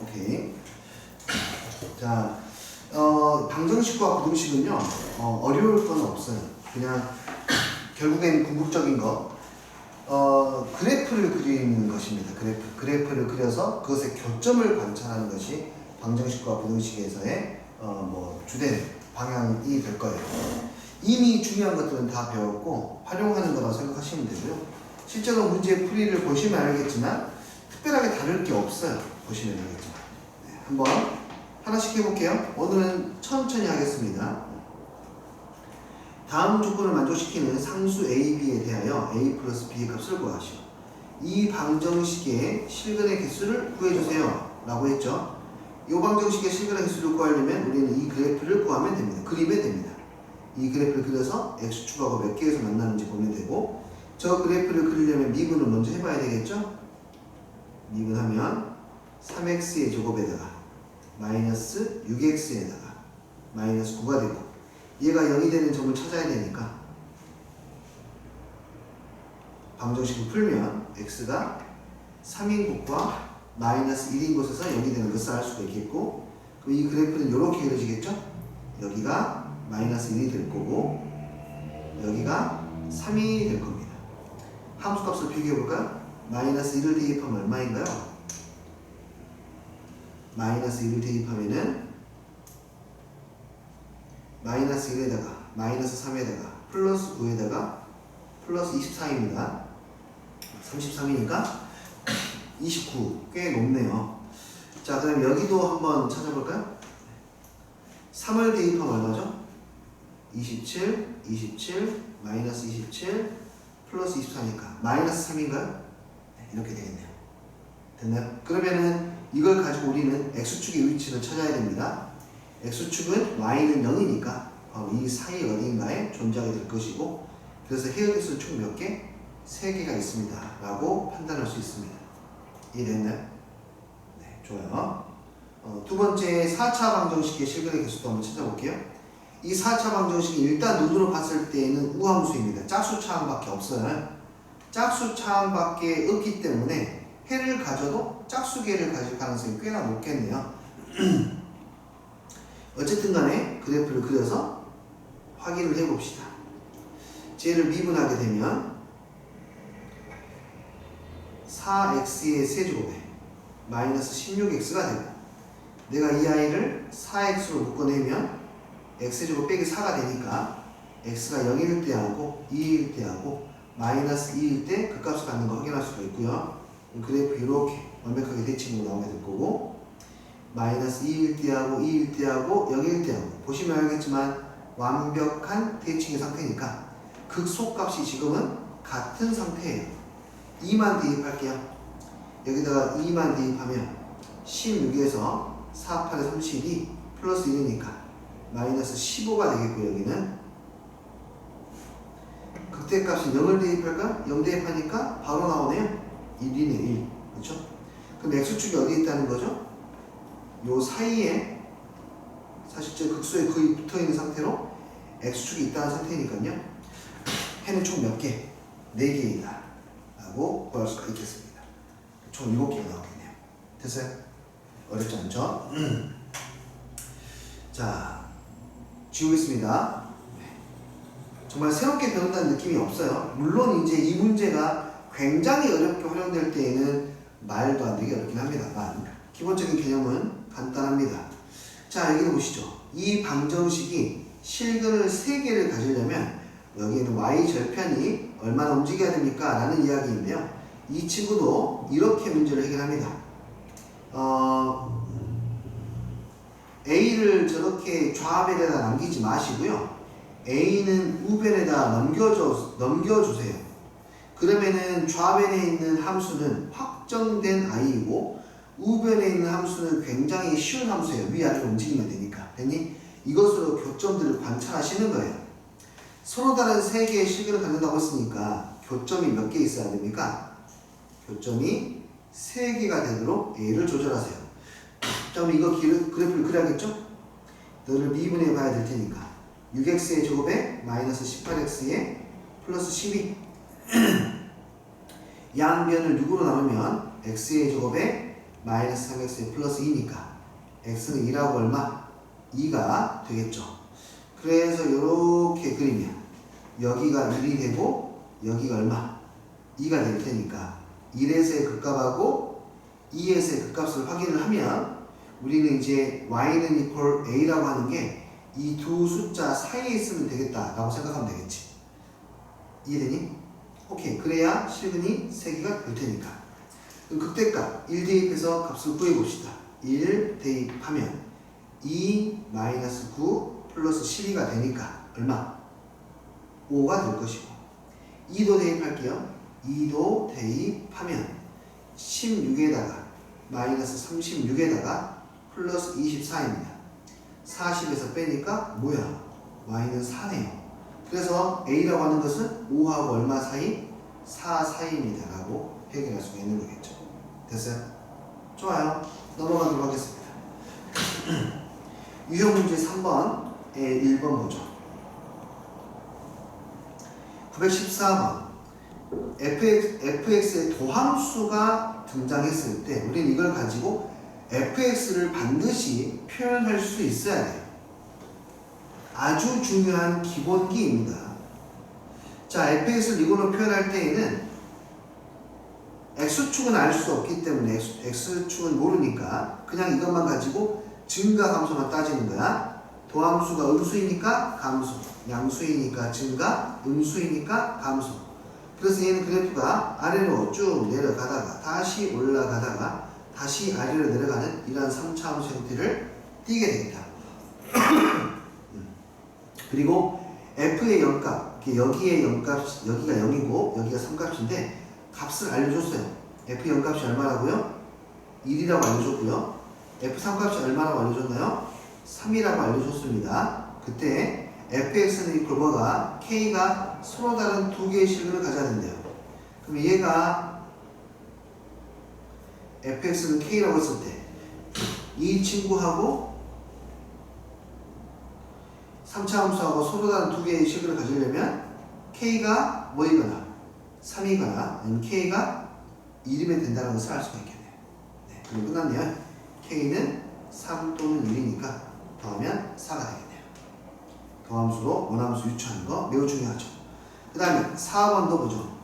오케이. 자, 방정식과 부등식은요, 어려울 건 없어요. 그냥 결국엔 궁극적인 거, 그래프를 그리는 것입니다. 그래프를 그려서 그것의 교점을 관찰하는 것이 방정식과 부등식에서의 주된 방향이 될 거예요. 이미 중요한 것들은 다 배웠고 활용하는 거라고 생각하시면 되고요. 실제로 문제 풀이를 보시면 알겠지만 특별하게 다를 게 없어요. 보시면 알겠지만. 네, 한번 하나씩 해볼게요. 오늘은 천천히 하겠습니다. 다음 조건을 만족시키는 상수 A, B에 대하여 A 플러스 B의 값을 구하시오. 이 방정식의 실근의 개수를 구해주세요 라고 했죠. 이 방정식의 실근의 개수를 구하려면 우리는 이 그래프를 구하면 됩니다. 그리면 됩니다. 이 그래프를 그려서 X축하고 몇 개에서 만나는지 보면 되고, 저 그래프를 그리려면 미분을 먼저 해봐야 되겠죠. 미분하면 3x의 제곱에다가 마이너스 6x에다가 마이너스 9가 되고, 얘가 0이 되는 점을 찾아야 되니까 방정식을 풀면 x가 3인 곳과 마이너스 1인 곳에서 0이 되는 것을 알 수가 있겠고, 그럼 이 그래프는 이렇게 그려지겠죠. 여기가 마이너스 1이 될 거고 여기가 3이 될 겁니다. 함수값을 비교해 볼까요? 마이너스 1을 대입하면 얼마인가요? 마이너스 1을 대입하면은 마이너스 1에다가 마이너스 3에다가 플러스 9에다가 플러스 24입니다. 33이니까 29. 꽤 높네요. 자, 그럼 여기도 한번 찾아볼까요? 3을 대입하면 얼마죠? 27, 27, 마이너스 27, 플러스 24니까 마이너스 3인가요? 네, 이렇게 되겠네요. 됐나요? 그러면은 이걸 가지고 우리는 X축의 위치를 찾아야 됩니다. X축은 Y는 0이니까 바로 이 사이 어딘가에 존재하게 될 것이고, 그래서 해역수는 총 몇 개? 3개가 있습니다 라고 판단할 수 있습니다. 이해됐나요? 네, 좋아요. 두 번째 4차 방정식의 실근의 개수도 한번 찾아볼게요. 이 4차 방정식이 일단 눈으로 봤을 때는 우함수입니다. 짝수 차항밖에 없어요. 짝수 차항밖에 없기 때문에 해를 가져도 짝수계를 가질 가능성이 꽤나 높겠네요. 어쨌든 간에 그래프를 그려서 확인을 해봅시다. 쟤를 미분하게 되면 4x의 세제곱에 마이너스 16x가 되고, 내가 이 아이를 4x로 묶어내면 x제곱 빼기 4가 되니까 x가 0일 때하고 2일 때하고 마이너스 2일 때 그 값을 갖는 거 확인할 수가 있고요. 그래프 이렇게 완벽하게 대칭으로 나오게 될 거고, 마이너스 2일 때하고 2일 때하고 0일 때하고 보시면 알겠지만 완벽한 대칭의 상태니까 극소값이 지금은 같은 상태예요. 2만 대입할게요. 여기다가 2만 대입하면 16에서 4, 8에 32 플러스 1이니까 마이너스 15가 되겠고요. 여기는 극대값이 0을 대입할까? 0 대입하니까 바로 나오네요. 1이네 1. 그렇죠? 그럼 X축이 어디에 있다는 거죠? 요 사이에 사실 저 극소에 거의 붙어있는 상태로 X축이 있다는 상태니까요. 해는 총 몇 개? 4개이다 라고 구할 수가 있겠습니다. 총 7개가 나오겠네요. 됐어요? 어렵지 않죠? 자, 지우겠습니다. 정말 새롭게 배운다는 느낌이 없어요. 물론 이제 이 문제가 굉장히 어렵게 활용될 때에는 말도 안 되게 어렵긴 합니다만 기본적인 개념은 간단합니다. 자, 여기 보시죠. 이 방정식이 실근을 3개를 가지려면 여기에는 y절편이 얼마나 움직여야 됩니까? 라는 이야기인데요. 이 친구도 이렇게 문제를 해결합니다. A를 저렇게 좌변에다 남기지 마시고요. A는 우변에다 넘겨주세요. 그러면은 좌변에 있는 함수는 확정된 i이고 우변에 있는 함수는 굉장히 쉬운 함수예요. 위아래로 움직이면 되니까. 됐니? 이것으로 교점들을 관찰하시는 거예요. 서로 다른 3개의 실근을 갖는다고 했으니까 교점이 몇 개 있어야 됩니까? 교점이 3개가 되도록 A를 조절하세요. 그럼 이거 그래프를 그려야겠죠? 너를 미분해 봐야 될 테니까 6x의 제곱에 마이너스 18x에 플러스 12 양변을 6으로 나누면 x의 제곱에 마이너스 3x에 플러스 2니까 x는 2라고 얼마? 2가 되겠죠. 그래서 이렇게 그리면 여기가 1이 되고 여기가 얼마? 2가 될 테니까 1에서의 극값하고 2에서의 극값을 확인을 하면 우리는 이제 y는 equal a라고 하는 게 이 두 숫자 사이에 있으면 되겠다 라고 생각하면 되겠지. 이해되니? 오케이. 그래야 실근이 3개가 될 테니까. 그럼 극대값 1 대입해서 값을 구해봅시다. 1 대입하면 2 마이너스 9 플러스 12가 되니까 얼마? 5가 될 것이고 2도 대입할게요. 2도 대입하면 16에다가 마이너스 36에다가 플러스 24입니다. 40에서 빼니까 뭐야? y는 4네요. 그래서 a라고 하는 것은 5하고 얼마 사이? 4 사이입니다 라고 해결할 수가 있는 거겠죠. 됐어요? 좋아요. 넘어가도록 하겠습니다. 유형 문제 3번에 1번 보죠. 914번 fx의 도함수가 등장했을 때 우리는 이걸 가지고 fx를 반드시 표현할 수 있어야 돼요. 아주 중요한 기본기입니다. 자, fx를 이걸로 표현할 때에는 x축은 알 수 없기 때문에 x축은 모르니까 그냥 이것만 가지고 증가 감소만 따지는 거야. 도함수가 음수이니까 감소, 양수이니까 증가, 음수이니까 감소. 그래서 얘는 그래프가 아래로 쭉 내려가다가 다시 올라가다가 다시 아래로 내려가는 이러한 3차 함수 형태를 띄게 되겠다. 그리고 f의 0값, 여기에 0값, 여기가 0이고 여기가 3값인데 값을 알려줬어요. f 0값이 얼마라고요? 1이라고 알려줬고요. f 3값이 얼마라고 알려줬나요? 3이라고 알려줬습니다. 그때 fx는 이 뭐가 k가 서로 다른 두 개의 실근을 가져야 된대요. 그럼 얘가 fx는 k라고 했을 때 이 친구하고 3차 함수하고 서로 다른 두 개의 실근을 가지려면 k가 뭐이거나 3이거나 아니면 k가 1이면 된다는 것을 알 수가 있겠네요. 네, 그럼 끝났네요. k는 3 또는 1이니까 더하면 4가 되겠네요. 더함수로 원함수 유추하는 거 매우 중요하죠. 그 다음에 4번도 보죠.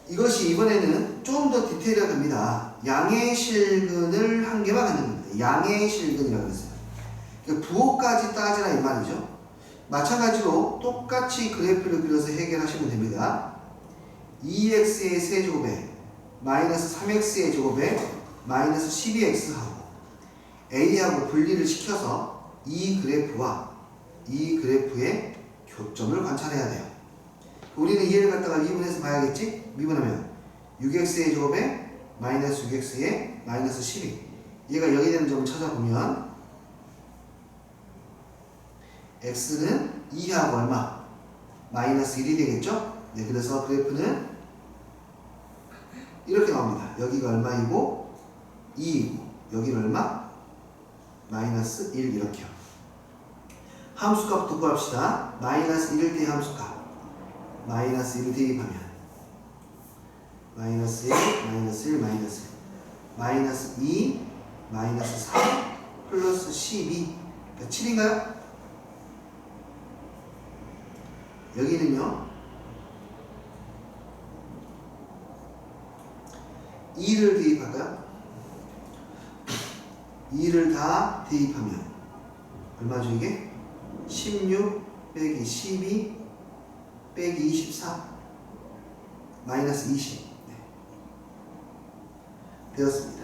이것이 이번에는 좀 더 디테일하답니다. 양의 실근을 한 개만 갖는 겁니다. 양의 실근이라고 했어요. 부호까지 따지라 이 말이죠. 마찬가지로 똑같이 그래프를 그려서 해결하시면 됩니다. 2x의 세제곱에 마이너스 3x의 제곱에 마이너스 12x하고 a하고 분리를 시켜서 이 그래프와 이 그래프의 교점을 관찰해야 돼요. 우리는 얘를 갖다가 미분해서 봐야겠지? 미분하면 6x의 제곱에 마이너스 6x의 마이너스 12 얘가 여기 되는 점을 찾아보면 x는 2하고 얼마? 마이너스 1이 되겠죠? 네, 그래서 그래프는 이렇게 나옵니다. 여기가 얼마이고 2이고 여기는 얼마? 마이너스 1 이렇게요. 함수값부터 구합시다. 마이너스 1 대의 함수값 마이너스 1 대입하면 마이너스 1, 마이너스 1, 마이너스 1 마이너스 2, 마이너스 3 플러스 12 그러니까 7인가요? 여기는요 2를 대입할까요? 2를 다 대입하면 얼마죠 이게? 16 빼기 12 빼기 24 마이너스 20 네. 되었습니다.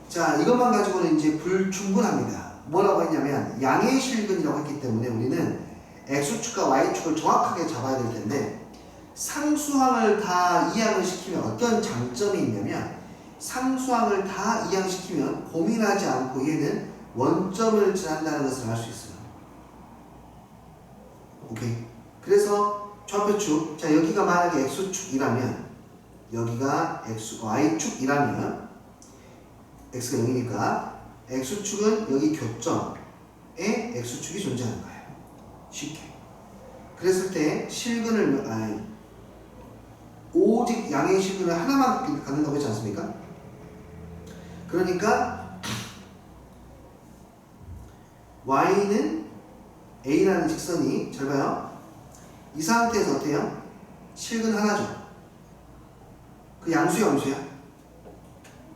자, 이것만 가지고는 이제 불충분합니다. 뭐라고 했냐면 양의 실근이라고 했기 때문에 우리는 x축과 y축을 정확하게 잡아야 될 텐데 상수항을 다 이항을 시키면 어떤 장점이 있냐면 상수항을 다 이항시키면 고민하지 않고 얘는 원점을 지난다는 것을 알 수 있어요. 오케이. 그래서 좌표축, 자 여기가 만약에 x축이라면 여기가 y축이라면 x가 0이니까 x축은 여기 교점에 x축이 존재하는 거예요. 쉽게. 그랬을 때 실근을 오직 양의 실근을 하나만 갖는다고 했지 않습니까? 그러니까 y는 a라는 직선이 잘 봐요. 이 상태에서 어때요? 실근 하나죠. 그 양수야 음수야?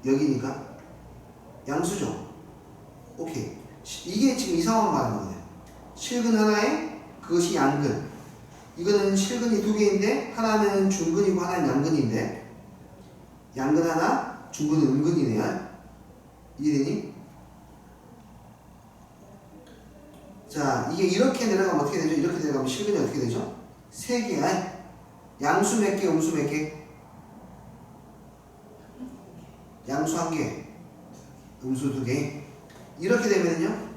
여기니까 양수죠. 오케이. 이게 지금 이 상황 말하는 거예요. 실근 하나에 그것이 양근. 이거는 실근이 두 개인데 하나는 중근이고 하나는 양근인데 양근 하나, 중근은 음근이네요. 이해되니? 자, 이게 이렇게 내려가면 어떻게 되죠? 이렇게 내려가면 실근이 어떻게 되죠? 세 개야. 양수 몇 개, 음수 몇 개? 양수 한 개, 음수 두 개. 이렇게 되면요,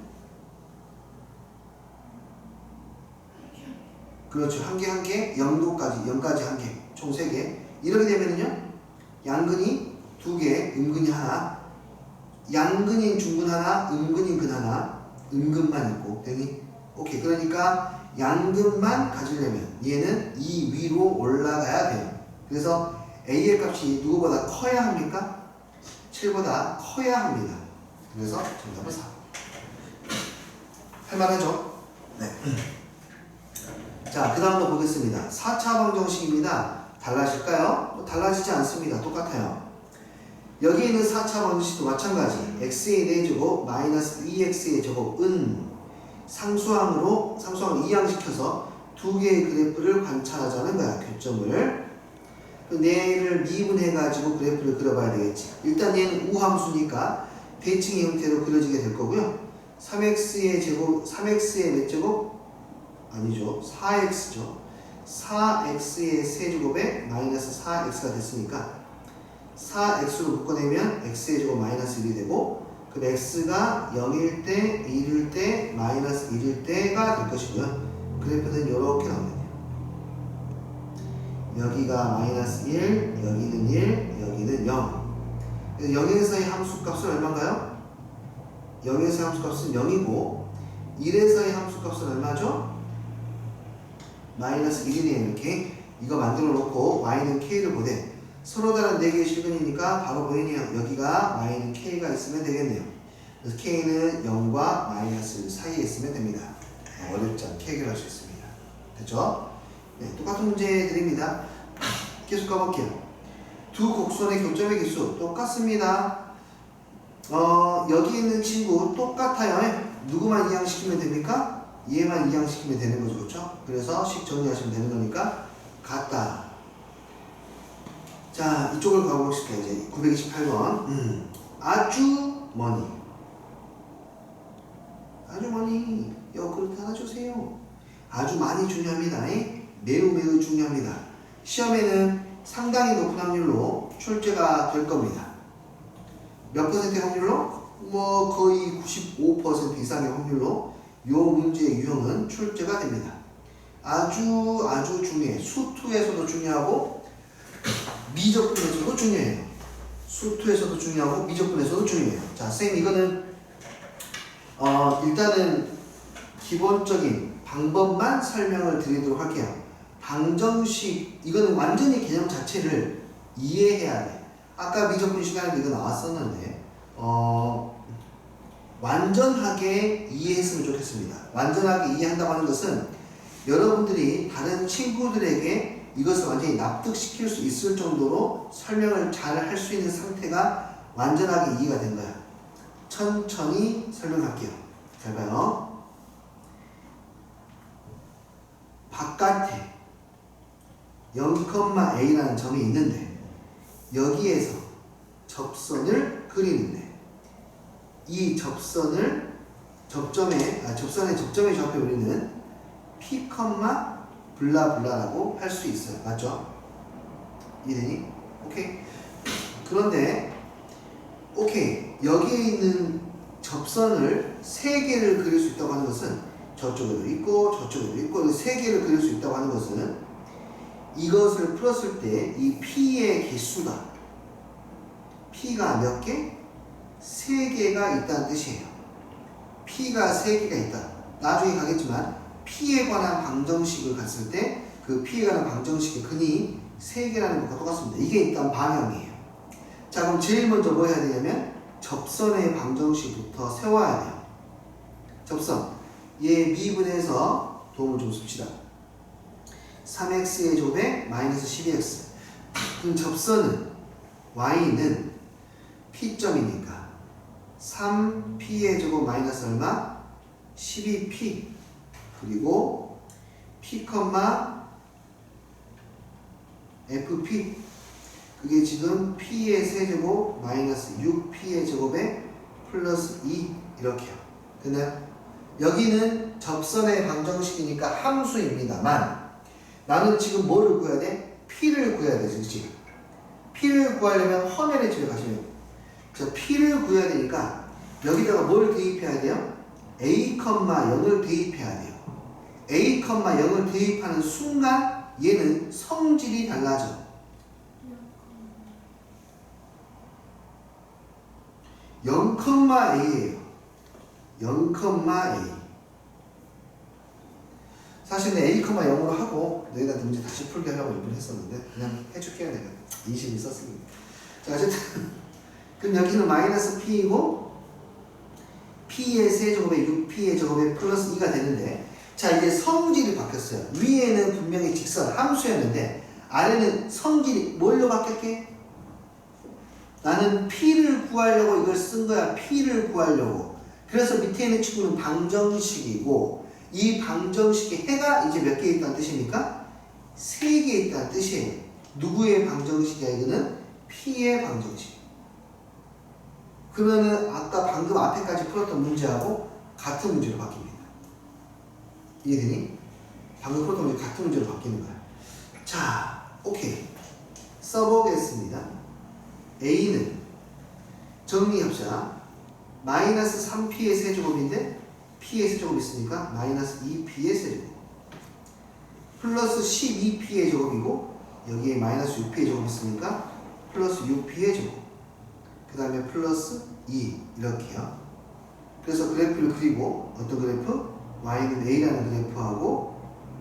그렇죠. 한 개 한 개, 0도까지, 0까지 한 개, 총 3개. 이렇게 되면요, 양근이 두 개, 음근이 하나, 양근인 중근 하나, 음근인 근 하나, 음근만 있고, 되니? 오케이. 그러니까 양근만 가지려면 얘는 이 위로 올라가야 돼요. 그래서 A의 값이 누구보다 커야 합니까? 7보다 커야 합니다. 그래서 정답은 4. 할만하죠? 네. 자, 그 다음으로 보겠습니다. 4차 방정식입니다. 달라질까요? 달라지지 않습니다. 똑같아요. 여기 있는 4차 방정식도 마찬가지. x의 4제곱 마이너스 2x의 제곱은 상수항으로 이항시켜서 두 개의 그래프를 관찰하자는 거야. 교점을. 얘를 미분해가지고 그래프를 그려봐야 되겠지. 일단 얘는 우함수니까 대칭의 형태로 그려지게 될 거고요. 3x의 제곱, 3x의 몇 제곱? 아니죠. 4x죠. 4x의 세제곱에 마이너스 4x가 됐으니까 4x로 묶어내면 x의 제곱 마이너스 1이 되고 그럼 x가 0일 때, 1일 때, 마이너스 1일 때가 될 것이고요. 그래프는 이렇게 나옵니다. 여기가 마이너스 1, 여기는 1, 여기는 0. 0에서의 함수값은 얼마인가요? 0에서의 함수값은 0이고 1에서의 함수값은 얼마죠? 마이너스 1이네요. 이렇게 이거 만들어 놓고 y는 k를 보되 서로 다른 4개의 실근이니까 바로 보이네요. 여기가 y는 k가 있으면 되겠네요. 그래서 k는 0과 마이너스 사이에 있으면 됩니다. 어렵지 않게 해결할 수 있습니다. 됐죠? 네, 똑같은 문제 드립니다. 계속 가볼게요. 두 곡선의 교점의 개수 똑같습니다. 여기 있는 친구 똑같아요. 누구만 이항시키면 됩니까? 얘만 이항시키면 되는 거죠. 그렇죠? 그래서 식 정리하시면 되는 거니까 같다. 자, 이쪽을 가봅시다. 이제 928번. 아주 머니. 아주 머니. 그렇게 하나 주세요. 아주 많이 중요합니다. 매우 매우 중요합니다. 시험에는 상당히 높은 확률로 출제가 될 겁니다. 몇 퍼센트의 확률로? 거의 95% 이상의 확률로 이 문제의 유형은 출제가 됩니다. 아주 중요해요. 수투에서도 중요하고 미적분에서도 중요해요. 수투에서도 중요하고 미적분에서도 중요해요. 자, 선생님 이거는 일단은 기본적인 방법만 설명을 드리도록 할게요. 방정식 이거는 완전히 개념 자체를 이해해야 돼. 아까 미적분 시간에도 이거 나왔었는데 완전하게 이해했으면 좋겠습니다. 완전하게 이해한다고 하는 것은 여러분들이 다른 친구들에게 이것을 완전히 납득시킬 수 있을 정도로 설명을 잘 할 수 있는 상태가 완전하게 이해가 된 거야. 천천히 설명할게요. 잘 봐요. 바깥에 0,a라는 점이 있는데 여기에서 접선을 그리는데 이 접선을 접점의 접점에 우리는 p, 블라블라라고 할 수 있어요. 맞죠? 이해되니? 오케이? 그런데 오케이 여기에 있는 접선을 3개를 그릴 수 있다고 하는 것은 저쪽에도 있고 저쪽에도 있고 3개를 그릴 수 있다고 하는 것은 이것을 풀었을 때 이 p의 개수가 p가 몇 개? 3개가 있다는 뜻이에요. p가 3개가 있다. 나중에 가겠지만 p에 관한 방정식을 갔을 때 그 p에 관한 방정식의 근이 3개라는 것과 똑같습니다. 이게 일단 방향이에요. 자, 그럼 제일 먼저 뭐 해야 되냐면 접선의 방정식부터 세워야 돼요. 접선. 얘 미분해서 도움을 좀 씁시다. 3x의 제곱에 마이너스 12x. 그럼 접선은 y는 p점이니까 3p의 제곱 마이너스 얼마? 12p. 그리고 p, fp. 그게 지금 p의 세제곱 마이너스 6p의 제곱에 플러스 2 이렇게요. 됐나요? 여기는 접선의 방정식이니까 함수입니다만 나는 지금 뭐를 구해야 돼? p를 구해야 되지, 그치? p를 구하려면 화면에 집에 가시면 돼요. 그래서 p를 구해야 되니까 여기다가 뭘 대입해야 돼요? a, 0을 대입해야 돼요. a, 0을 대입하는 순간 얘는 성질이 달라져. 0,a예요. 0,a. 사실은 a, 0으로 하고 너희가 문제 다시 풀게 하려고 일부러 했었는데 그냥 해줄게요. 내가 인식이 썼으니까. 자, 어쨌든 그럼 여기는 마이너스 p이고 p의 세제곱에 6p의 제곱에 플러스 2가 되는데 자, 이제 성질이 바뀌었어요. 위에는 분명히 직선 함수였는데 아래는 성질이 뭘로 바뀌었게? 나는 p를 구하려고 이걸 쓴 거야. p를 구하려고. 그래서 밑에 있는 친구는 방정식이고 이 방정식의 해가 이제 몇 개 있다는 뜻입니까? 3개 있다는 뜻이에요. 누구의 방정식이야? 이거는 p의 방정식. 그러면은 아까 방금 앞에까지 풀었던 문제하고 같은 문제로 바뀝니다. 이해되니? 방금 풀었던 문제 같은 문제로 바뀌는 거야. 자, 오케이. 써보겠습니다. A는 정리합시다. 마이너스 3p의 세제곱인데 p의 세제곱이 있으니까 마이너스 2p의 세제곱 플러스 12p의 제곱이고 여기에 마이너스 6p의 제곱이 있으니까 플러스 6p의 제곱 그 다음에 플러스 2 이렇게요. 그래서 그래프를 그리고 어떤 그래프? y는 a라는 그래프하고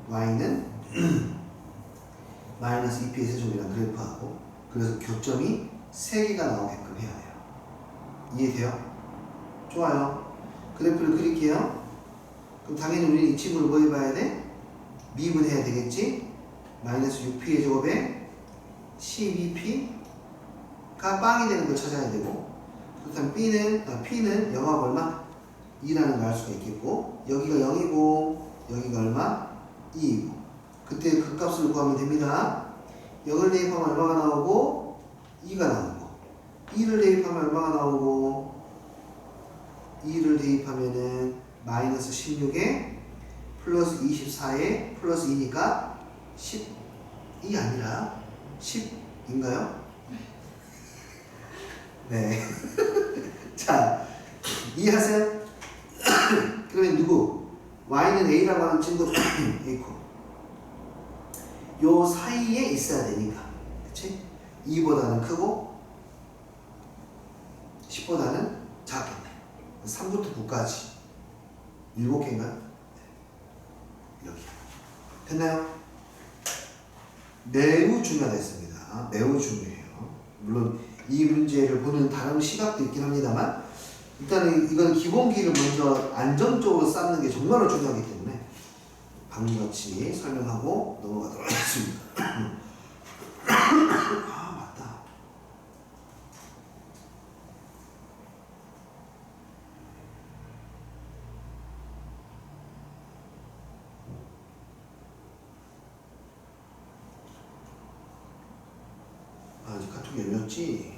y는 마이너스 2p의 세제곱이라는 그래프하고 그래서 교점이 3개가 나오게끔 해야 돼요. 이해돼요? 좋아요. 그래프를 그릴게요. 그럼 당연히 우리는 이 친구를 뭐 해봐야 돼? 미분해야 되겠지? 마이너스 6p의 제곱에 12p가 빵이 되는 걸 찾아야 되고 그렇다면 p는 0하고 얼마? 2라는 걸 알 수가 있겠고 여기가 0이고 여기가 얼마? 2이고 그때 그 값을 구하면 됩니다. 0을 대입하면 얼마가 나오고 2가 나오고 2를 대입하면 얼마가 나오고 2를 대입하면은 마이너스 16에 플러스 24에 플러스 2니까 10이 아니라 10인가요? 네. 자, 이해하세요? 그러면 누구? y는 a라고 하는 친구 a코 요 사이에 있어야 되니까 그치? 2보다는 크고 10보다는 작겠네. 3부터 9까지 7개인가요? 여기 됐나요? 매우 중요하겠습니다. 매우 중요해요. 물론 이 문제를 보는 다른 시각도 있긴 합니다만 일단은 이건 기본기를 먼저 안정적으로 쌓는 게 정말로 중요하기 때문에 방금 같이 설명하고 넘어가도록 하겠습니다. 아 맞다. 아직 카톡이 열렸지?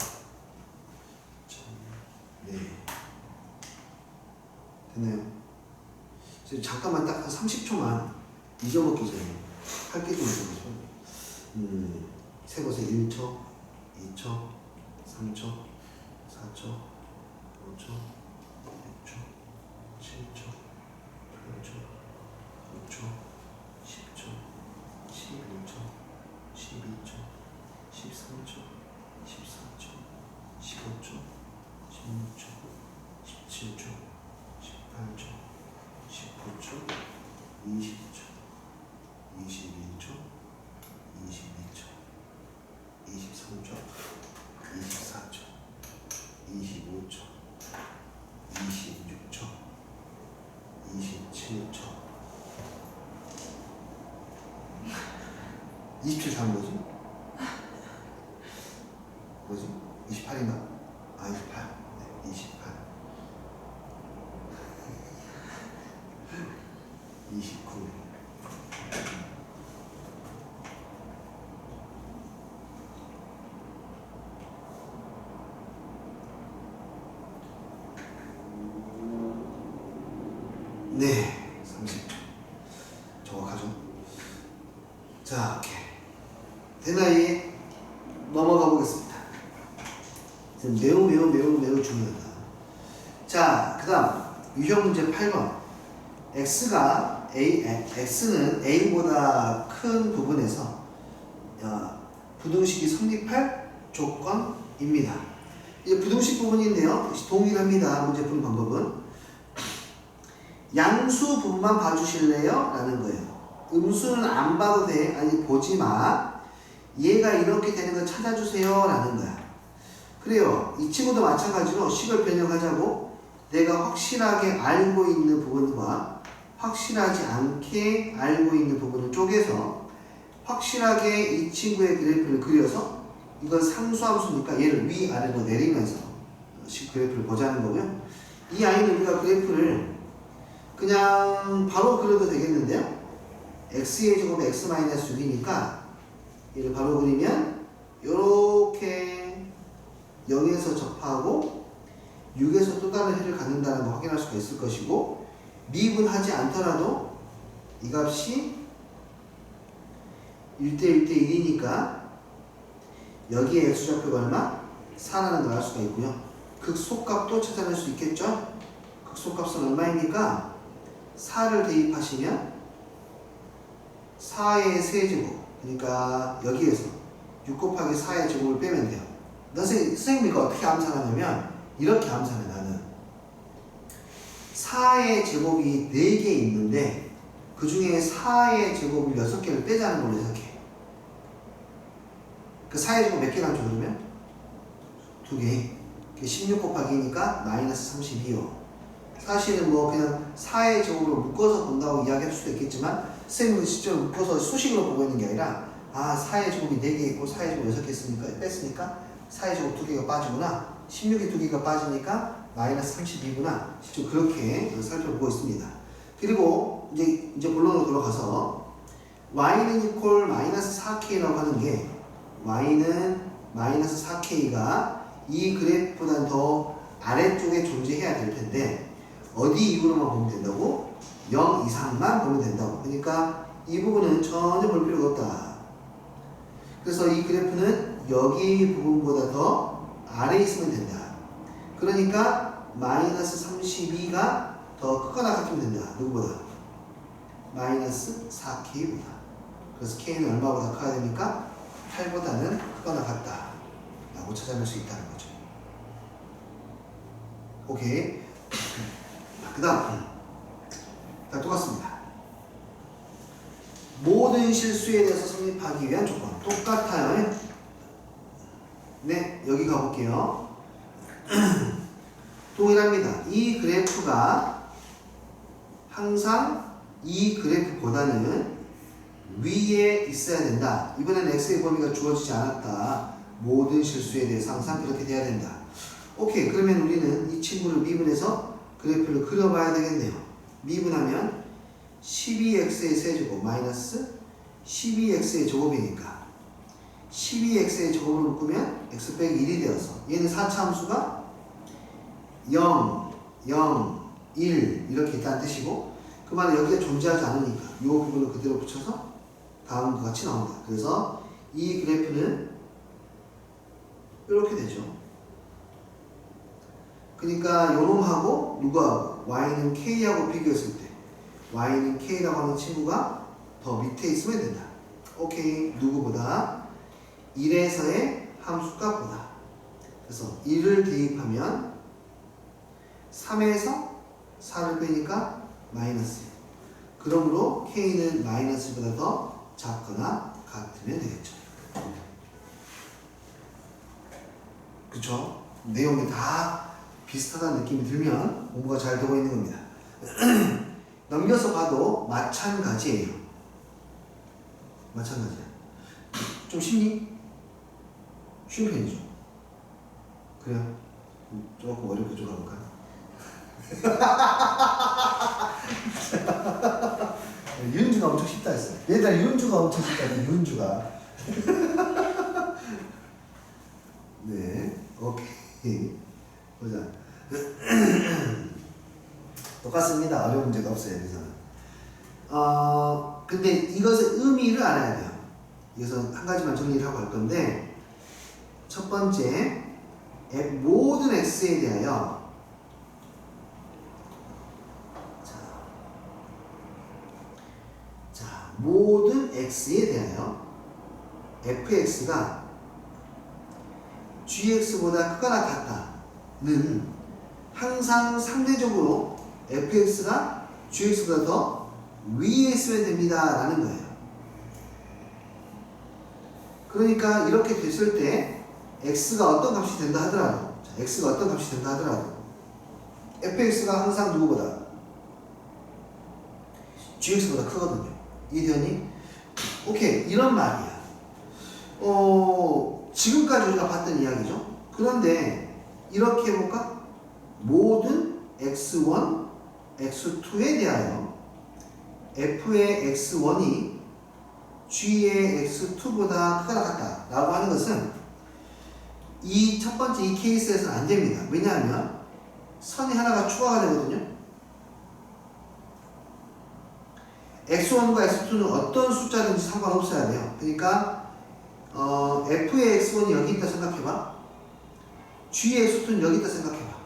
네. 됐나요? 잠깐만 딱 한 30초만 잊어먹기 전에 할 게 좀 있어요. 세보세요. 1초, 2초, 3초, 4초, 5초, 6초, 7초, 8초, 9초, 10초, 11초, 12초, 13초, 14초, 15초, 16초, 17초, 18초, 19초, 20초, 21초, 22초, 23초, 24초, 25초, 27 잘은 뭐지? 뭐지? 28인가? 아 28. 네, 28. 29. 네, 30. 정확하죠? 자, 오케이. 대나이 넘어가 보겠습니다. 매우 중요하다. 자, 그 다음 유형 문제 8번. x는 a보다 큰 부분에서 부등식이 성립할 조건입니다. 이제 부등식 부분인데요. 동일합니다. 문제 푸는 방법은. 양수 부분만 봐주실래요? 라는 거예요. 음수는 안 봐도 돼. 아니 보지 마. 얘가 이렇게 되는 거 찾아주세요. 라는 거야. 그래요. 이 친구도 마찬가지로 식을 변형하자고 내가 확실하게 알고 있는 부분과 확실하지 않게 알고 있는 부분을 쪼개서 확실하게 이 친구의 그래프를 그려서 이건 상수함수니까 얘를 위아래로 내리면서 그래프를 보자는 거고요. 이 아이는 우리가 그래프를 그냥 바로 그려도 되겠는데요. x의 제곱 x-6이니까 얘를 바로 그리면 이렇게 0에서 접하고 6에서 또 다른 해를 갖는다는 거 확인할 수가 있을 것이고 미분하지 않더라도 이 값이 1대 1대 1이니까 여기에 x좌표가 얼마? 4라는 걸 알 수가 있고요. 극소값도 찾아낼 수 있겠죠? 극소값은 얼마입니까? 4를 대입하시면 4의 세제곱, 그러니까 여기에서 6 곱하기 4의 제곱을 빼면 돼요. 선생님이 이거 어떻게 암산하냐면 이렇게 암산해. 나는 4의 제곱이 4개 있는데 그 중에 4의 제곱을 6개를 빼자는 걸로 해석해. 그 4의 제곱 몇 개 남죠 그러면? 2개. 16 곱하기니까 마이너스 32요. 사실은 뭐 그냥 4의 제곱으로 묶어서 본다고 이야기할 수도 있겠지만 선생님은 실제로 묶어서 수식으로 보고 있는 게 아니라 4의 제곱이 4개 있고 4의 제곱 6개 뺐으니까 4의 제곱 2개가 빠지구나. 16이 2개가 빠지니까 마이너스 32구나. 실제로 그렇게 살펴보고 있습니다. 그리고 이제 본론으로 돌아가서 y는 이퀄 마이너스 4k라고 하는 게 y는 마이너스 4k가 이 그래프보다는 더 아래쪽에 존재해야 될 텐데 어디 이후로만 보면 된다고? 0 이상만 보면 된다고. 그러니까 이 부분은 전혀 볼 필요가 없다. 그래서 이 그래프는 여기 부분보다 더 아래에 있으면 된다. 그러니까 마이너스 32가 더 크거나 같으면 된다. 누구보다? 마이너스 4k보다. 그래서 k는 얼마보다 커야 되니까 8보다는 크거나 같다 라고 찾아낼 수 있다는 거죠. 오케이. 그 다음 똑같습니다. 모든 실수에 대해서 성립하기 위한 조건 똑같아요. 네, 여기 가볼게요. 동일합니다. 이 그래프가 항상 이 그래프보다는 위에 있어야 된다. 이번에는 x의 범위가 주어지지 않았다. 모든 실수에 대해서 항상 그렇게 돼야 된다. 오케이. 그러면 우리는 이 친구를 미분해서 그래프를 그려봐야 되겠네요. 미분하면 12x의 세제곱 마이너스 12x의 제곱이니까 12x의 제곱을 묶으면 x 빼기 1이 되어서 얘는 4차 함수가 0, 0, 1 이렇게 있다는 뜻이고 그 말은 여기에 존재하지 않으니까 이 부분을 그대로 붙여서 다음과 같이 나온다. 그래서 이 그래프는 이렇게 되죠. 그러니까 요놈하고 누구하고 y는 k하고 비교했을 때 y는 k라고 하는 친구가 더 밑에 있으면 된다. 오케이. 누구보다 1에서의 함수값보다. 그래서 1을 대입하면 3에서 4를 빼니까 마이너스. 그러므로 k는 마이너스보다 더 작거나 같으면 되겠죠. 그쵸? 내용이 다 비슷하다는 느낌이 들면 공부가 잘 되고 있는 겁니다. 넘겨서 봐도 마찬가지예요. 마찬가지야. 좀 쉽니? 쉬운 편이죠. 그래요? 조금 어렵게 좀 가볼까요? 윤주가 엄청 쉽다 했어요. 얘들 윤주가 엄청 쉽다 했어요. 윤주가. 네, 오케이. 보자. 똑같습니다. 어려운 문제가 없어요. 여기서는. 근데 이것의 의미를 알아야 돼요. 이것은 한 가지만 정리를 하고 할 건데, 첫 번째, 모든 x에 대하여 모든 x에 대하여 fx가 gx보다 크거나 같다는 항상 상대적으로 fx가 gx보다 더 위에 있으면 됩니다 라는 거예요. 그러니까 이렇게 됐을 때 x가 어떤 값이 된다 하더라도 x가 어떤 값이 된다 하더라도 fx가 항상 누구보다 gx보다 크거든요. 이해되니? 오케이, 이런 말이야. 지금까지 우리가 봤던 이야기죠. 그런데 이렇게 해볼까? 모든 x1, x2에 대하여 f의 x1이 g의 x2보다 크거나 같다 라고 하는 것은 이 첫 번째 이 케이스에서는 안 됩니다. 왜냐하면 선이 하나가 추가가 되거든요. x1과 x2는 어떤 숫자든지 상관없어야 돼요. 그러니까 f의 x1이 여기 있다 생각해봐. g의 x2는 여기 있다 생각해봐.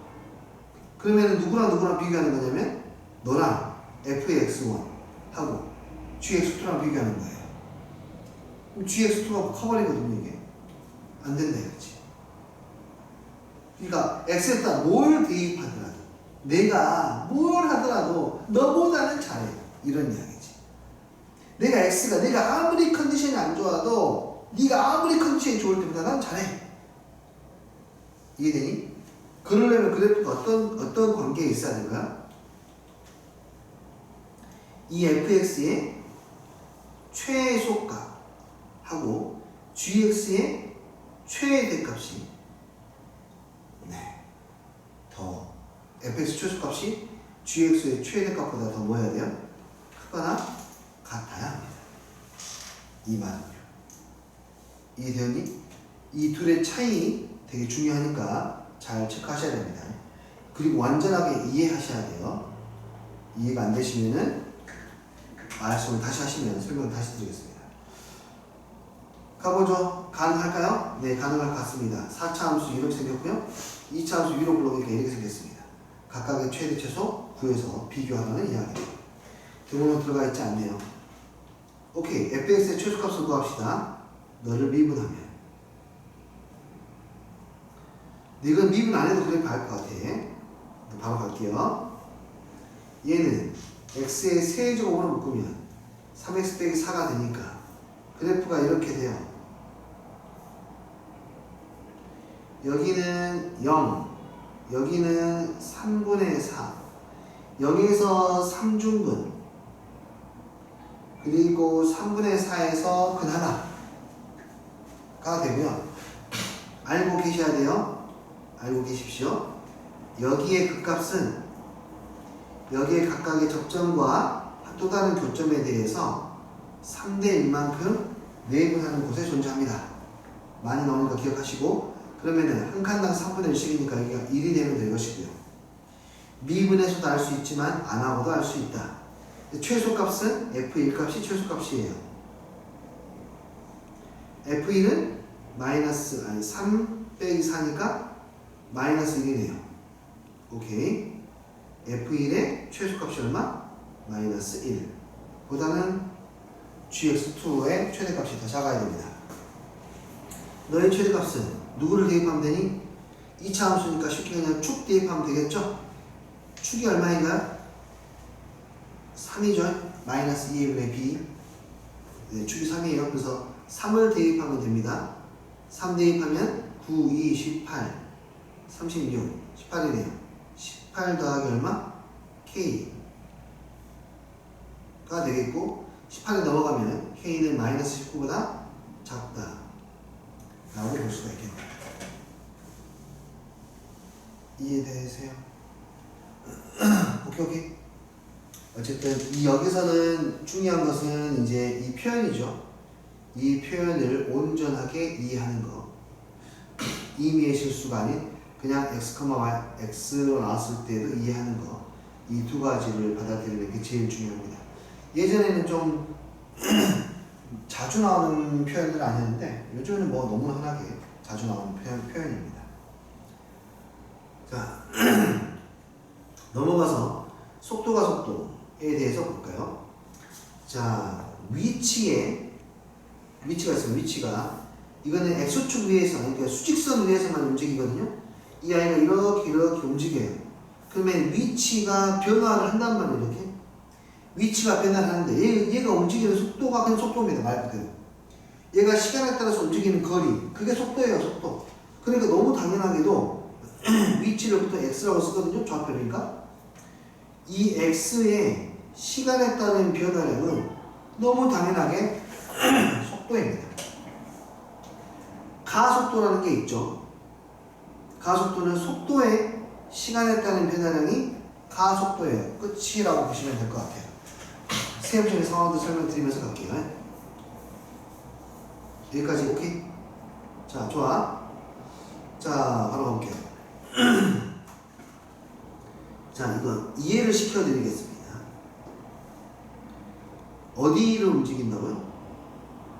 그러면 누구랑 비교하는 거냐면 너랑 f의 x1 하고 g의 x2랑 비교하는 거예요. 그럼 g의 x2가 커버리거든요. 이게 안 된다 이거지. 그러니까 x에다 뭘 대입하더라도 내가 뭘 하더라도 너보다는 잘해 이런 이야기지. 내가 아무리 컨디션이 안 좋아도 네가 아무리 컨디션이 좋을 때보다 난 잘해. 이해되니? 그러려면 그래프가 어떤 관계에 있어야 될까요? 이 fx의 최소값하고 gx의 최대값이 더 fx 최소값이 gx의 최대값보다 더 뭐 해야 돼요? 크거나 같아야 합니다. 이 말은요. 이해되었니? 이 둘의 차이 되게 중요하니까 잘 체크하셔야 됩니다. 그리고 완전하게 이해하셔야 돼요. 이해가 안 되시면은 말씀을 다시 하시면 설명을 다시 드리겠습니다. 가보죠. 가능할까요? 네, 가능할 것 같습니다. 4차 함수 이렇게 생겼고요. 2차 함수 위로 불러오니까 이렇게 생겼습니다. 각각의 최대 최소 구해서 비교하라는 이야기입니다. 등호는 들어가 있지 않네요. 오케이, fx의 최소값을 구합시다. 너를 미분하면 이건 미분 안 해도 그래프 알 것 같아. 바로 갈게요. 얘는 x의 세제곱으로 묶으면 3x 빼기 4가 되니까 그래프가 이렇게 돼요. 여기는 0, 여기는 3분의 4, 여기에서 3중분, 그리고 3분의 4에서 근 하나가 되고요. 알고 계셔야 돼요. 알고 계십시오. 여기에 극값은 여기에 각각의 접점과 또 다른 교점에 대해서 3대 1만큼 내분하는 곳에 존재합니다. 많이 나오니까 기억하시고, 그러면은 한 칸당 3분의 1씩이니까 여기가 1이 되면 될 것이고요. 미분해서도 알 수 있지만 안 하고도 알 수 있다. 최소값은 f1 값이 최소값이에요. f1은 3 빼기 4니까 마이너스 1이네요. 오케이. f1의 최소값이 얼마? 마이너스 1 보다는 gx2의 최대값이 더 작아야 됩니다. 너의 최대값은 누구를 대입하면 되니? 2차 함수니까 쉽게 그냥 축 대입하면 되겠죠? 축이 얼마인가요? 3이죠. 마이너스 2분의 b. 네, 축이 3이에요. 그래서 3을 대입하면 됩니다. 3 대입하면 9, 2, 18, 36, 18이네요. 18 더하기 얼마? K가 되겠고 18에 넘어가면 K는 마이너스 19보다 작다 라고 볼 수가 있겠네요. 이해되세요? 오케이. 어쨌든 이 여기서는 중요한 것은 이제 이 표현이죠. 이 표현을 온전하게 이해하는 거. 임의의 실수가 아닌 그냥 x, y, x로 나왔을 때도 이해하는 거. 이 두 가지를 받아들이는 게 제일 중요합니다. 예전에는 좀 자주 나오는 표현은 아니었는데 요즘은 뭐 너무 흔하게 자주 나오는 표현입니다. 자, 넘어가서 속도가 속도에 대해서 볼까요? 자, 위치가 있으면 위치가 이거는 x축 위에서 그러니까 수직선 위에서만 움직이거든요. 이 아이가 이렇게 움직여요. 그러면 위치가 변화를 한단 말이에요. 이렇게 위치가 변화를 하는데 얘가 움직이는 속도가 그냥 속도입니다. 말 그대로. 얘가 시간에 따라서 움직이는 거리 그게 속도예요. 속도. 그러니까 너무 당연하게도 위치를 부터 x라고 쓰거든요. 좌표니까 이 x의 시간에 따른 변화량은 너무 당연하게 속도입니다. 가속도라는 게 있죠. 가속도는 속도의 시간에 따른 변화량이 가속도예요. 끝이라고 보시면 될 것 같아요. 시험적인 상황도 설명드리면서 갈게요. 여기까지 오케이? 자, 좋아. 자, 바로 가볼게요. 자, 이거 이해를 시켜드리겠습니다. 어디를 움직인다고요?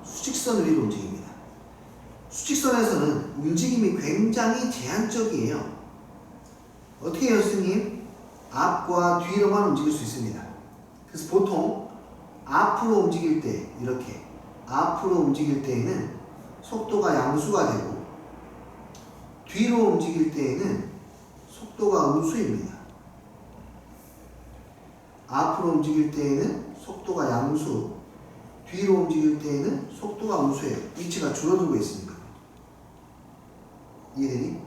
수직선 위로 움직입니다. 수직선에서는 움직임이 굉장히 제한적이에요. 어떻게 해요, 스님? 앞과 뒤로만 움직일 수 있습니다. 그래서 보통 앞으로 움직일 때 이렇게 앞으로 움직일 때에는 속도가 양수가 되고 뒤로 움직일 때에는 속도가 음수입니다. 앞으로 움직일 때에는 속도가 양수, 뒤로 움직일 때에는 속도가 음수예요. 위치가 줄어들고 있으니까. 이해되니?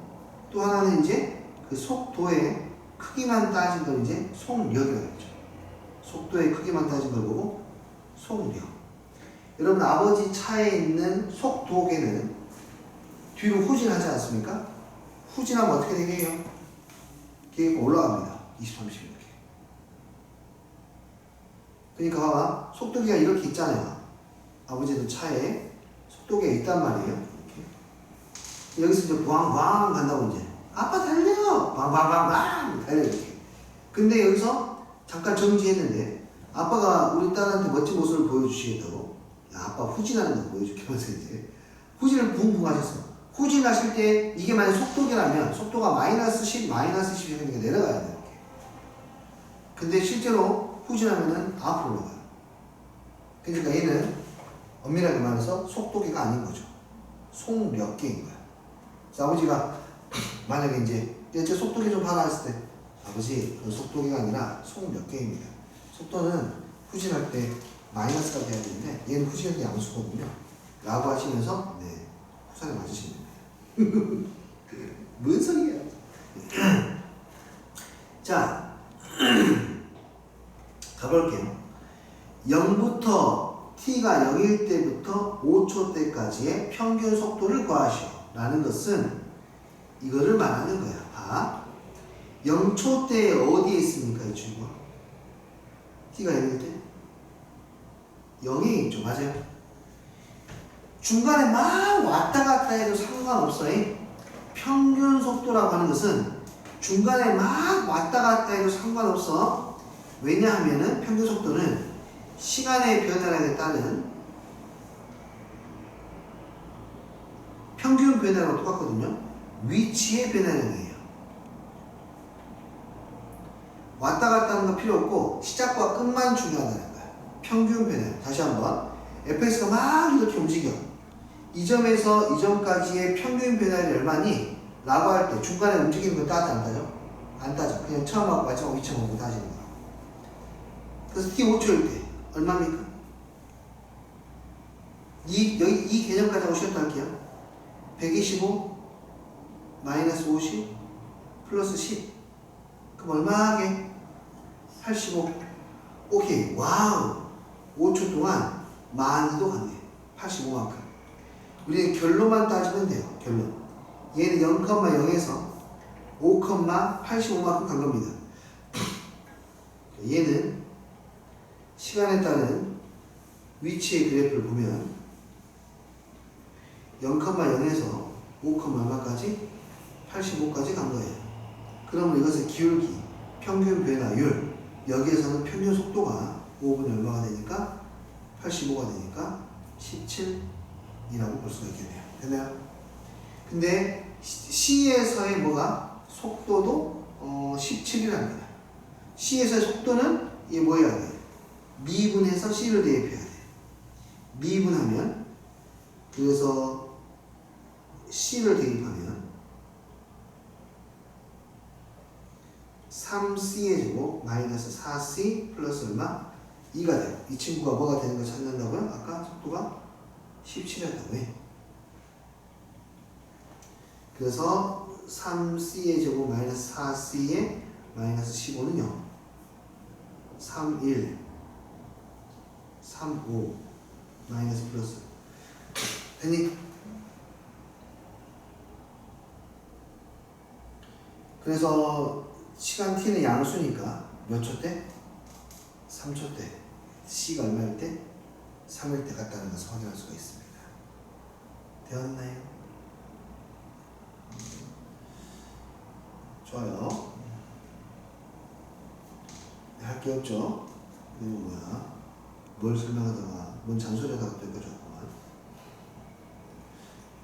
또 하나는 이제 그 속도의 크기만 따진 걸 이제 속력이라고 했죠. 속도의 크기만 따진 걸 보고 속력. 여러분 아버지 차에 있는 속도계는 뒤로 후진하지 않습니까? 후진하면 어떻게 되게요? 걔가 올라갑니다. 20, 30 이렇게. 그러니까 봐봐. 속도계가 이렇게 있잖아요. 아버지도 차에 속도계가 있단 말이에요. 이렇게. 여기서 이제 왕왕 간다고 이제 아빠 달려! 왕왕왕왕 달려 이렇게. 근데 여기서 잠깐 정지했는데 아빠가 우리 딸한테 멋진 모습을 보여주시겠다고 야, 아빠 후진하는 거 보여줄게 하면서 이제 후진을 붕붕 하셨어. 후진하실 때 이게 만약 속도계라면 속도가 마이너스 10, 마이너스 10 이렇게 내려가야 돼요. 이렇게. 근데 실제로 후진하면은 앞으로 올라가요. 그러니까 얘는 엄밀하게 말해서 속도계가 아닌 거죠. 속력계인 거야. 그래서 아버지가 만약에 이제 속도계 좀 봐라 했을 때 아버지 그건 속도계가 아니라 속력계입니다. 속도는 후진할 때 마이너스가 돼야 되는데 얘는 후진할 때 양수거든요. 라고 하시면서 네, 후산에 맞으시면 됩니다. 뭔 소리야? 자, 가볼게요. 0부터 t가 0일 때부터 5초 때까지의 평균 속도를 구하시오. 라는 것은 이거를 말하는 거야. 봐. 0초 때 어디에 있습니까? 이 친구가? t가 0일 때? 0에 있죠. 맞아요. 중간에 막 왔다 갔다 해도 상관없어. 평균 속도라고 하는 것은 중간에 막 왔다 갔다 해도 상관없어. 왜냐하면은 평균 속도는 시간의 변화량에 따른 평균 변화랑 똑같거든요. 위치의 변화량이에요. 왔다 갔다 하는 거 필요 없고 시작과 끝만 중요하다는 거야. 평균 변화량. 다시 한번 fx가 막 이렇게 움직여. 이 점에서 이 점까지의 평균 변화량이 얼마니? 라고 할 때 중간에 움직이는 거 따져 안 따져? 안 따져. 그냥 처음하고 마지막 위치하고 따지는 거야. 그래서 t 5초일 때 얼마입니까? 이 개념까지 하고 시작도 할게요. 125 마이너스 50 플러스 10 그럼 얼마 하게? 85 오케이 와우 5초 동안 많이도 갔네 85만큼 우리 결론만 따지면 돼요. 결론. 얘는 0,0에서 5,85만큼 간 겁니다. 얘는 시간에 따른 위치의 그래프를 보면 0,0에서 5, 얼마까지? 85까지 간 거예요. 그러면 이것의 기울기, 평균 변화율, 여기에서는 평균 속도가 5분이 얼마가 되니까? 85가 되니까 17이라고 볼 수가 있겠네요. 됐나요? 근데 C에서의 뭐가? 속도도 17이랍니다. C에서의 속도는 이게 뭐여야 돼? 미분해서 C를 대입해야 돼. 미분하면 그래서 C를 대입하면 3C의 제곱 마이너스 4C 플러스 얼마? 2가 돼요. 이 친구가 뭐가 되는 걸 찾는다고요? 아까 속도가 17이었다고요. 그래서 3C의 제곱 마이너스 4C의 마이너스 15는 0 3, 1 3, 5 마이너스 플러스 됐니? 그래서 시간 t는 양수니까 몇 초 때? 3초 때 c가 얼마일 때? 3일 때 같다는 것을 확인할 수가 있습니다. 되었나요? 좋아요. 할 게 없죠? 이거 뭐야? 뭘 설명하다가 뭔 잔소리하다가 또 읽어줬구만.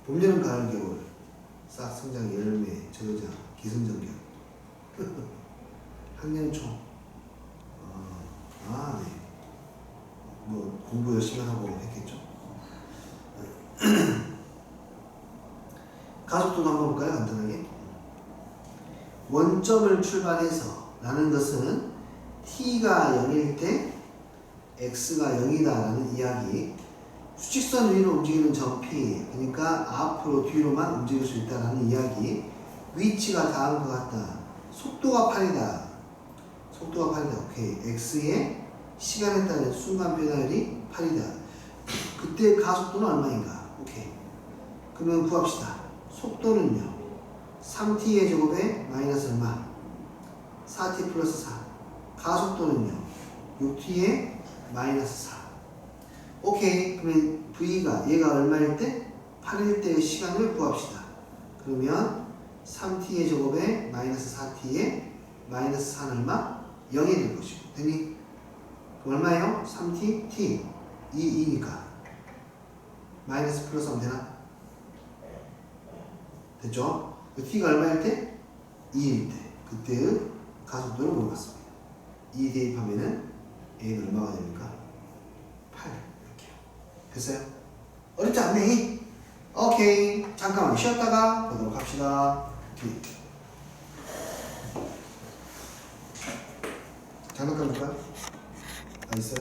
봄, 여름, 가을, 겨울 싹 성장, 열매, 저장, 기승전결 학년 초 네. 뭐 공부 열심히 하고 했겠죠. 가속도도 한번 볼까요? 간단하게. 원점을 출발해서 라는 것은 t가 0일 때 x가 0이다 라는 이야기. 수직선 위로 움직이는 점 P, 그러니까 앞으로 뒤로만 움직일 수 있다라는 이야기. 위치가 다음과 같다. 속도가 8이다. 속도가 8이다. 오케이. x의 시간에 따른 순간 변화율이 8이다. 그때 가속도는 얼마인가? 오케이. 그러면 구합시다. 속도는요. 3t의 제곱에 마이너스 얼마? 4t 플러스 4. 가속도는요. 6t의 마이너스 4. 오케이. 그러면 v가 얘가 얼마일 때? 8일 때의 시간을 구합시다. 그러면 3t의 제곱에 마이너스 4t의 마이너스 4는 얼마? 0이 될 것이고. 됐니? 그럼 얼마예요? 3t, t. 2니까. 마이너스 플러스 하면 되나? 됐죠? t가 얼마일 때? 2일 때. 그때의 가속도를 물어봤습니다. 2 대입하면은 a는 얼마가 됩니까? 8. 이렇게요. 됐어요? 어렵지 않네? 오케이. 잠깐만 쉬었다가 보도록 합시다. 장난감 볼까요? 아, 있어요?